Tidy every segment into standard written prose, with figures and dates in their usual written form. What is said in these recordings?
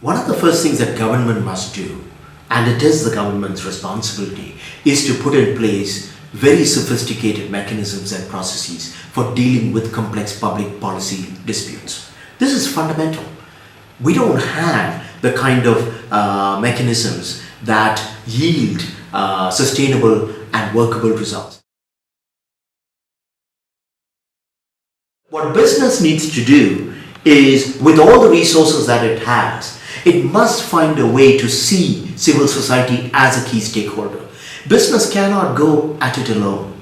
One of the first things that government must do, and it is the government's responsibility, is to put in place very sophisticated mechanisms and processes for dealing with complex public policy disputes. This is fundamental. We don't have the kind of mechanisms that yield sustainable and workable results. What business needs to do is, with all the resources that it has, it must find a way to see civil society as a key stakeholder. Business cannot go at it alone.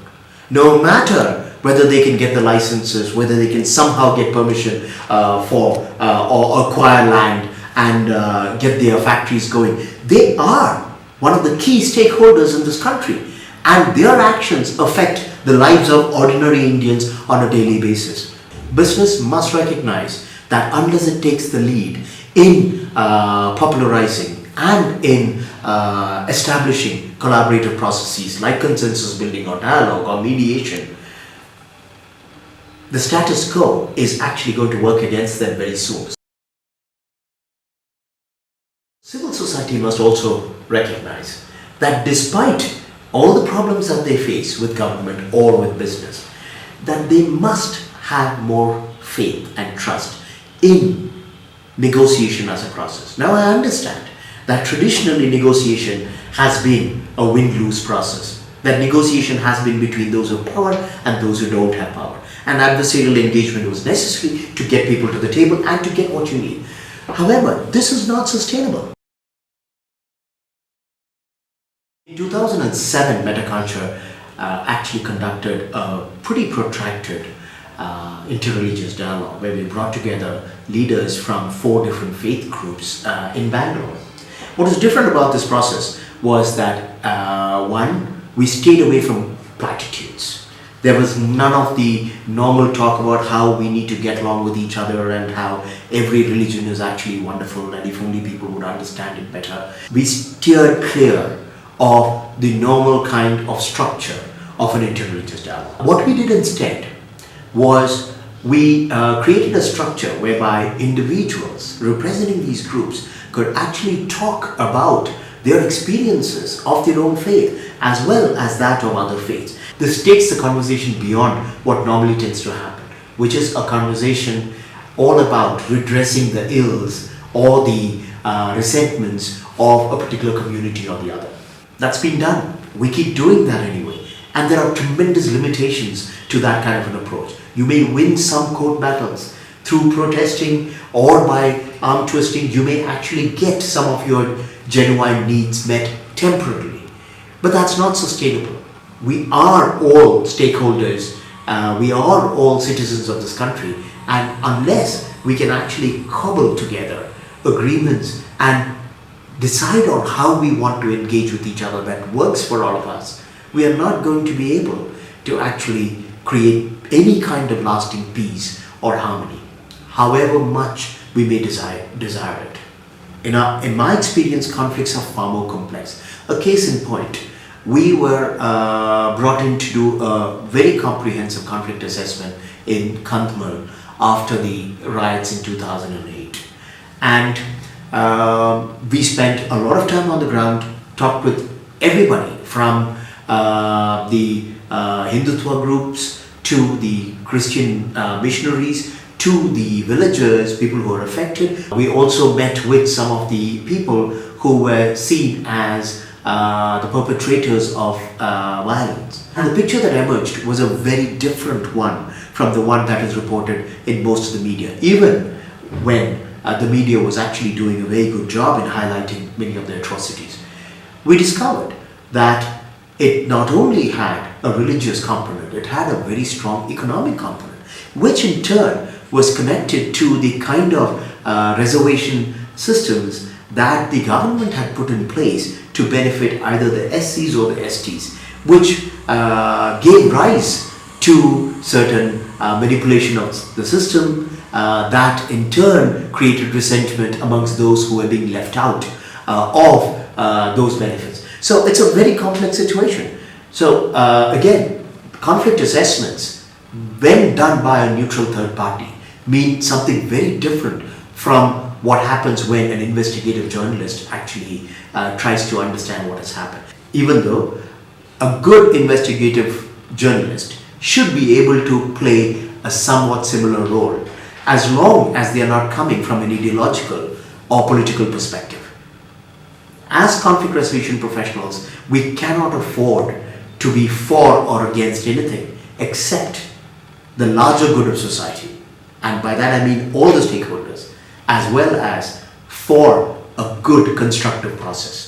No matter whether they can get the licenses, whether they can somehow get permission for or acquire land and get their factories going. They are one of the key stakeholders in this country, and their actions affect the lives of ordinary Indians on a daily basis. Business must recognize that unless it takes the lead in popularizing and in establishing collaborative processes like consensus building or dialogue or mediation, the status quo is actually going to work against them very soon. Civil society must also recognize that despite all the problems that they face with government or with business, that they must have more faith and trust in negotiation as a process. Now I understand that traditionally negotiation has been a win-lose process. That negotiation has been between those who have power and those who don't have power. And adversarial engagement was necessary to get people to the table and to get what you need. However, this is not sustainable. In 2007, Metaculture actually conducted a pretty protracted interreligious dialogue where we brought together leaders from 4 different faith groups in Bangalore. What was different about this process was that one, we stayed away from platitudes. There was none of the normal talk about how we need to get along with each other and how every religion is actually wonderful and if only people would understand it better. We steered clear of the normal kind of structure of an interreligious dialogue. What we did instead was we created a structure whereby individuals representing these groups could actually talk about their experiences of their own faith as well as that of other faiths. This takes the conversation beyond what normally tends to happen, which is a conversation all about redressing the ills or the resentments of a particular community or the other. That's been done. We keep doing that anyway. And there are tremendous limitations to that kind of an approach. You may win some court battles through protesting or by arm twisting. You may actually get some of your genuine needs met temporarily. But that's not sustainable. We are all stakeholders. We are all citizens of this country. And unless we can actually cobble together agreements and decide on how we want to engage with each other that works for all of us, we are not going to be able to actually create any kind of lasting peace or harmony, however much we may desire it. In my experience, conflicts are far more complex. A case in point, we were brought in to do a very comprehensive conflict assessment in Kandhmal after the riots in 2008. And we spent a lot of time on the ground, talked with everybody from the Hindutva groups to the Christian missionaries to the villagers, people who were affected. We also met with some of the people who were seen as the perpetrators of violence. And the picture that emerged was a very different one from the one that is reported in most of the media, even when the media was actually doing a very good job in highlighting many of the atrocities. We discovered that it not only had a religious component, it had a very strong economic component, which in turn was connected to the kind of reservation systems that the government had put in place to benefit either the SCs or the STs, which gave rise to certain manipulation of the system that in turn created resentment amongst those who were being left out of those benefits. So it's a very complex situation. So again, conflict assessments, when done by a neutral third party, mean something very different from what happens when an investigative journalist actually tries to understand what has happened. Even though a good investigative journalist should be able to play a somewhat similar role, as long as they are not coming from an ideological or political perspective. As conflict resolution professionals, we cannot afford to be for or against anything except the larger good of society. And by that I mean all the stakeholders, as well as for a good constructive process.